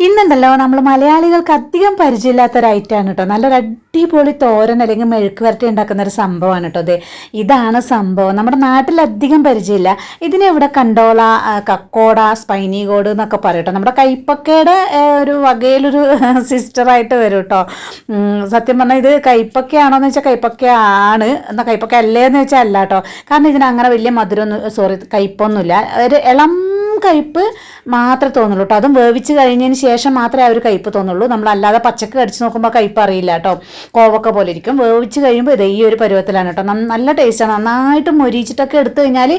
ഇന്നുണ്ടല്ലോ നമ്മൾ മലയാളികൾക്ക് അധികം പരിചയമില്ലാത്തൊരു ഐറ്റമാണ് കേട്ടോ. നല്ലൊരു അടിപൊളി തോരൻ അല്ലെങ്കിൽ മെഴുക്ക് വരട്ടി ഉണ്ടാക്കുന്ന ഒരു സംഭവമാണ് കേട്ടോ. അതെ, ഇതാണ് സംഭവം. നമ്മുടെ നാട്ടിലധികം പരിചയമില്ല. ഇതിനെ ഇവിടെ കണ്ടോള, കക്കോട, സ്പൈനി കോഡ് എന്നൊക്കെ പറയും കേട്ടോ. നമ്മുടെ കൈപ്പക്കയുടെ ഒരു വകയിലൊരു സിസ്റ്ററായിട്ട് വരും കേട്ടോ. സത്യം പറഞ്ഞാൽ ഇത് കൈപ്പക്കയാണോ എന്ന് വെച്ചാൽ കൈപ്പക്കയാണ്, എന്നാൽ കൈപ്പക്ക അല്ലേന്ന് വെച്ചാൽ അല്ല കേട്ടോ. കാരണം ഇതിന് അങ്ങനെ വലിയ മധുരമൊന്നും കയ്പൊന്നുമില്ല. ഒരു ഇളം കയ്പ്പ് മാത്രമേ തോന്നുള്ളൂ കേട്ടോ. അതും വേവിച്ച് കഴിഞ്ഞതിന് ശേഷം മാത്രമേ ആ ഒരു കയ്പ്പ് തോന്നുള്ളൂ. നമ്മളല്ലാതെ പച്ചക്ക് കടിച്ച് നോക്കുമ്പോൾ കയ്പ്പ് അറിയില്ല കേട്ടോ. കോവക്ക പോലെ ഇരിക്കും. വേവിച്ച് കഴിയുമ്പോൾ ഇത് ഈ ഒരു പരുവത്തിലാണ് കേട്ടോ. നല്ല ടേസ്റ്റാണ്. നന്നായിട്ട് മൊരിച്ചിട്ടൊക്കെ എടുത്തു കഴിഞ്ഞാൽ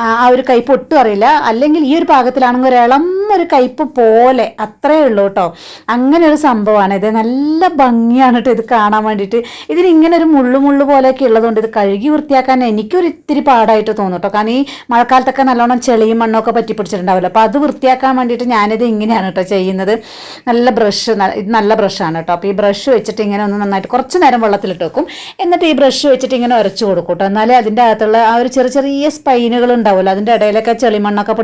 ആ ഒരു കയ്പ്പ് ഒട്ടും അറിയില്ല. അല്ലെങ്കിൽ ഈ ഒരു പാകത്തിലാണെങ്കിൽ ഒരു ഇളം ഒരു കയ്പ്പ് പോലെ അത്രയേ ഉള്ളൂ കേട്ടോ. അങ്ങനെ ഒരു സംഭവമാണ് ഇത്. നല്ല ഭംഗിയാണ് കേട്ടോ ഇത് കാണാൻ വേണ്ടിയിട്ട്. ഇതിനിങ്ങനെ ഒരു മുള്ളു പോലെയൊക്കെ ഉള്ളതുകൊണ്ട് ഇത് കഴുകി വൃത്തിയാക്കാൻ എനിക്കൊരു ഇത്തിരി പാടായിട്ട് തോന്നും കേട്ടോ. കാരണം ഈ മഴക്കാലത്തൊക്കെ നല്ലോണം ചെളിയും മണ്ണൊക്കെ പറ്റി പിടിച്ചിട്ടുണ്ടാവില്ല. അപ്പോൾ അത് വൃത്തിയാക്കാൻ വേണ്ടിയിട്ട് ഞാനിത് ഇങ്ങനെയാണ് കേട്ടോ ചെയ്യുന്നത്. നല്ല ബ്രഷ്, ഇത് നല്ല ബ്രഷാണ് കേട്ടോ. അപ്പോൾ ഈ ബ്രഷ് വെച്ചിട്ട് ഇങ്ങനെ ഒന്ന് നന്നായിട്ട് കുറച്ച് നേരം വെള്ളത്തിലിട്ട് വെക്കും. എന്നിട്ട് ഈ ബ്രഷ് വെച്ചിട്ട് ഇങ്ങനെ ഉരച്ചു കൊടുക്കും കേട്ടോ. എന്നാലേ അതിൻ്റെ അകത്തുള്ള ആ ഒരു ചെറിയ സ്പൈനുകൾ ഉണ്ടാവുമല്ലോ, അതിൻ്റെ ഇടയിലൊക്കെ ചെളിമണ്ണൊക്കെ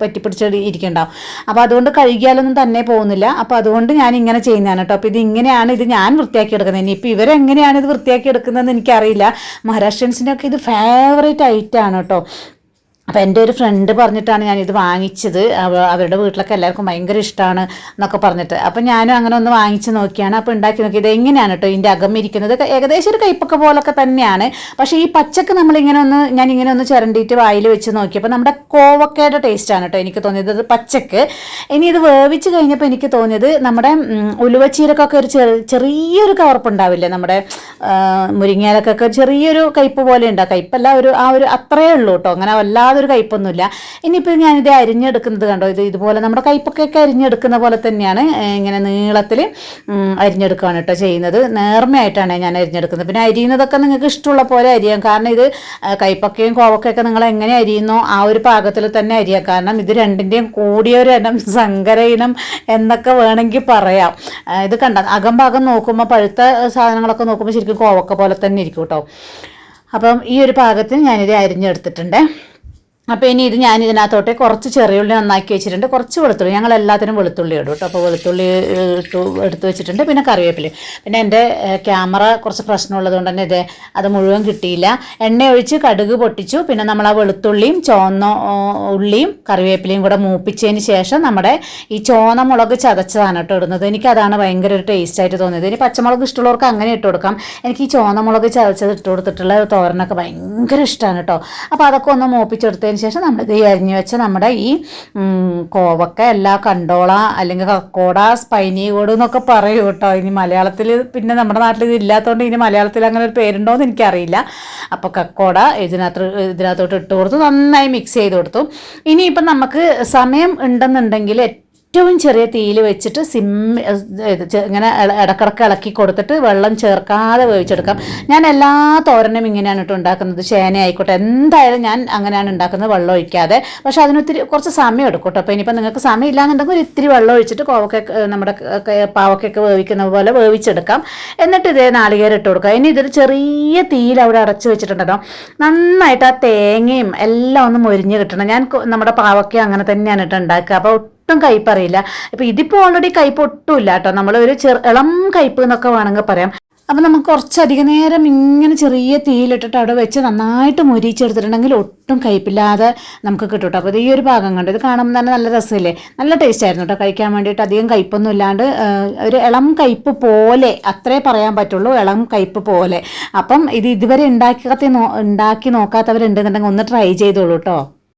പറ്റി പിടിച്ച് ഇരിക്കുന്നുണ്ടാവും. അപ്പോൾ അതുകൊണ്ട് കഴുകിയാലൊന്നും തന്നെ പോകുന്നില്ല. അപ്പോൾ അതുകൊണ്ട് ഞാൻ ഇങ്ങനെ ചെയ്യുന്നതാണ് കേട്ടോ. അപ്പോൾ ഇത് ഇങ്ങനെയാണ് ഇത് ഞാൻ വൃത്തിയാക്കി എടുക്കുന്നത്. ഇനിയിപ്പോൾ ഇവരെങ്ങനെയാണ് ഇത് വൃത്തിയാക്കി എടുക്കുന്നതെന്ന് എനിക്കറിയില്ല. മഹാരാഷ്ട്രൻസിൻ്റെ ഒക്കെ ഇത് ഫേവറേറ്റ് ഐറ്റമാണ് കേട്ടോ. അപ്പോൾ എൻ്റെ ഒരു ഫ്രണ്ട് പറഞ്ഞിട്ടാണ് ഞാനിത് വാങ്ങിച്ചത്. അവരുടെ വീട്ടിലൊക്കെ എല്ലാവർക്കും ഭയങ്കര ഇഷ്ടമാണ് എന്നൊക്കെ പറഞ്ഞിട്ട്. അപ്പോൾ ഞാനും അങ്ങനെ ഒന്ന് വാങ്ങിച്ച് നോക്കിയാണ്. അപ്പോൾ ഉണ്ടാക്കി നോക്കി. ഇത് എങ്ങനെയാണ് കേട്ടോ ഇതിൻ്റെ അകം ഇരിക്കുന്നത്. ഏകദേശം ഒരു കൈപ്പൊക്കെ പോലൊക്കെ തന്നെയാണ്. പക്ഷേ ഈ പച്ചക്ക് ഞാനിങ്ങനെ ഒന്ന് ചിരണ്ടിയിട്ട് വായിൽ വെച്ച് നോക്കിയപ്പോൾ നമ്മുടെ കോവക്കയുടെ ടേസ്റ്റാണ് കേട്ടോ എനിക്ക് തോന്നിയത്. ഇത് പച്ചക്ക്. ഇനി ഇത് വേവിച്ച് കഴിഞ്ഞപ്പോൾ എനിക്ക് തോന്നിയത് നമ്മുടെ ഉലുവച്ചീരക്കൊക്കെ ഒരു ചെറിയൊരു കവർപ്പുണ്ടാവില്ലേ, നമ്മുടെ മുരിങ്ങയിലൊക്കെ ചെറിയൊരു കയ്പ്പ് പോലെ ഉണ്ടാവും. കയ്പ്പല്ല, ആ ഒരു അത്രയേ ഉള്ളൂ കേട്ടോ. അങ്ങനെ വല്ലാതെ ഒരു കയ്പൊന്നുമില്ല. ഇനിയിപ്പോൾ ഞാനിത് അരിഞ്ഞെടുക്കുന്നത് കണ്ടോ. ഇതുപോലെ നമ്മുടെ കയ്പൊക്കെ അരിഞ്ഞെടുക്കുന്ന പോലെ തന്നെയാണ്. ഇങ്ങനെ നീളത്തിൽ അരിഞ്ഞെടുക്കുകയാണ് കേട്ടോ ചെയ്യുന്നത്. നേർമയായിട്ടാണ് ഞാൻ അരിഞ്ഞെടുക്കുന്നത്. പിന്നെ അരിയുന്നതൊക്കെ നിങ്ങൾക്ക് ഇഷ്ടമുള്ള പോലെ അരിയാം. കാരണം ഇത് കയ്പക്കയും കോവക്കയൊക്കെ നിങ്ങൾ എങ്ങനെ അരിയുന്നോ ആ ഒരു പാകത്തിൽ തന്നെ അരിയാം. കാരണം ഇത് രണ്ടിൻ്റെയും കൂടിയൊരു ഇനം, സങ്കര ഇനം എന്നൊക്കെ വേണമെങ്കിൽ പറയാം. ഇത് കണ്ട അകംഭാഗം നോക്കുമ്പോൾ, പഴുത്ത സാധനങ്ങളൊക്കെ നോക്കുമ്പോൾ ശരിക്കും കോവക്ക പോലെ തന്നെ ഇരിക്കും കേട്ടോ. അപ്പം ഈ ഒരു പാകത്തിന് ഞാനിത് അരിഞ്ഞെടുത്തിട്ടുണ്ട്. അപ്പോൾ ഇനി ഞാൻ ഇതിനകത്തോട്ട് കുറച്ച് ചെറിയുള്ളി നന്നാക്കി വെച്ചിട്ടുണ്ട്, കുറച്ച് വെളുത്തുള്ളി. ഞങ്ങൾ എല്ലാത്തിനും വെളുത്തുള്ളി ഇടും കേട്ടോ. അപ്പോൾ വെളുത്തുള്ളി എടുത്ത് വെച്ചിട്ടുണ്ട്. പിന്നെ കറിവേപ്പില. പിന്നെ എൻ്റെ ക്യാമറ കുറച്ച് പ്രശ്നമുള്ളത് കൊണ്ട് തന്നെ അത് മുഴുവൻ കിട്ടിയില്ല. എണ്ണ ഒഴിച്ച് കടുക് പൊട്ടിച്ചു. പിന്നെ നമ്മൾ ആ വെളുത്തുള്ളിയും ചുവന്ന ഉള്ളിയും കറിവേപ്പിലയും കൂടെ മൂപ്പിച്ചതിന് ശേഷം നമ്മുടെ ഈ ചുവന്ന മുളക് ചതച്ചതാണ് കേട്ടോ ഇടുന്നത്. എനിക്കതാണ് ഭയങ്കര ഒരു ടേസ്റ്റായിട്ട് തോന്നിയത്. ഇനി പച്ചമുളക് ഇഷ്ടമുള്ളവർക്ക് അങ്ങനെ ഇട്ട് കൊടുക്കാം. എനിക്ക് ഈ ചുവന്ന മുളക് ചതച്ചത് ഇട്ട് കൊടുത്തിട്ടുള്ള തോരനൊക്കെ ഭയങ്കര ഇഷ്ടമാണ് കേട്ടോ. അപ്പോൾ അതൊക്കെ ഒന്ന് മൂപ്പിച്ചെടുത്തതിന് ശേഷം നമ്മളിത് അരിഞ്ഞു വെച്ച നമ്മുടെ ഈ കോവക്ക, എല്ലാ കണ്ടോള അല്ലെങ്കിൽ കക്കോട, സ്പൈനി കോഡ് എന്നൊക്കെ പറയും കേട്ടോ. ഇനി മലയാളത്തിൽ, പിന്നെ നമ്മുടെ നാട്ടിൽ ഇത് ഇല്ലാത്തതുകൊണ്ട് ഇനി മലയാളത്തിൽ അങ്ങനെ ഒരു പേരുണ്ടോ എന്ന് എനിക്കറിയില്ല. അപ്പോൾ കക്കോട ഇതിനകത്തോട്ട് ഇട്ട് കൊടുത്തു, നന്നായി മിക്സ് ചെയ്ത് കൊടുത്തു. ഇനിയിപ്പം നമുക്ക് സമയം ഉണ്ടെന്നുണ്ടെങ്കിൽ ഏറ്റവും ചെറിയ തീയിൽ വെച്ചിട്ട് ഇങ്ങനെ ഇടക്കിടക്ക് ഇളക്കി കൊടുത്തിട്ട് വെള്ളം ചേർക്കാതെ വേവിച്ചെടുക്കാം. ഞാൻ എല്ലാ തോരനും ഇങ്ങനെയാണ് കേട്ടോ ഉണ്ടാക്കുന്നത്. ചേന ആയിക്കോട്ടെ, എന്തായാലും ഞാൻ അങ്ങനെയാണ് ഉണ്ടാക്കുന്നത്, വെള്ളം ഒഴിക്കാതെ. പക്ഷെ അതിനൊത്തിരി കുറച്ച് സമയം എടുക്കും കേട്ടോ. അപ്പോൾ ഇനിയിപ്പോൾ നിങ്ങൾക്ക് സമയം ഇല്ലാന്നുണ്ടെങ്കിൽ ഒരു ഇത്തിരി വെള്ളം ഒഴിച്ചിട്ട് നമ്മുടെ പാവക്കൊക്കെ വേവിക്കുന്ന പോലെ വേവിച്ചെടുക്കാം. എന്നിട്ട് ഇതേ നാളികേരം ഇട്ട് കൊടുക്കുക. ഇനി ഇതൊരു ചെറിയ തീയിൽ അവിടെ അടച്ച് വെച്ചിട്ടുണ്ടല്ലോ, നന്നായിട്ട് ആ തേങ്ങയും എല്ലാം ഒന്ന് മൊരിഞ്ഞ് കിട്ടണം. ഞാൻ നമ്മുടെ പാവക്ക അങ്ങനെ തന്നെയാണ് കേട്ടോ ഉണ്ടാക്കുക. അപ്പോൾ ഒട്ടും കയ്പറിയില്ല. ഇപ്പം ഇതിപ്പോൾ ഓൾറെഡി കയ്പ് ഒട്ടും ഇല്ല കേട്ടോ. നമ്മൾ ഒരു ഇളം കയ്പ് എന്നൊക്കെ വേണമെങ്കിൽ പറയാം. അപ്പം നമുക്ക് കുറച്ചധികം നേരം ഇങ്ങനെ ചെറിയ തീയിലിട്ടിട്ട് അവിടെ വെച്ച് നന്നായിട്ട് മൊരിച്ചെടുത്തിട്ടുണ്ടെങ്കിൽ ഒട്ടും കയ്പില്ലാതെ നമുക്ക് കിട്ടും കേട്ടോ. അപ്പോൾ ഈ ഒരു ഭാഗം കണ്ട് ഇത് കാണുമ്പോൾ തന്നെ നല്ല രസമില്ലേ, നല്ല ടേസ്റ്റ് ആയിരുന്നു കേട്ടോ കഴിക്കാൻ വേണ്ടിയിട്ട്. അധികം കയ്പൊന്നും ഇല്ലാണ്ട് ഒരു ഇളം കയ്പ് പോലെ, അത്രേ പറയാൻ പറ്റുള്ളൂ, ഇളം കയ്പ് പോലെ. അപ്പം ഇത് ഇതുവരെ ഉണ്ടാക്കി നോക്കാത്തവരുണ്ടെന്നുണ്ടെങ്കിൽ ഒന്ന് ട്രൈ ചെയ്തോളൂ കേട്ടോ.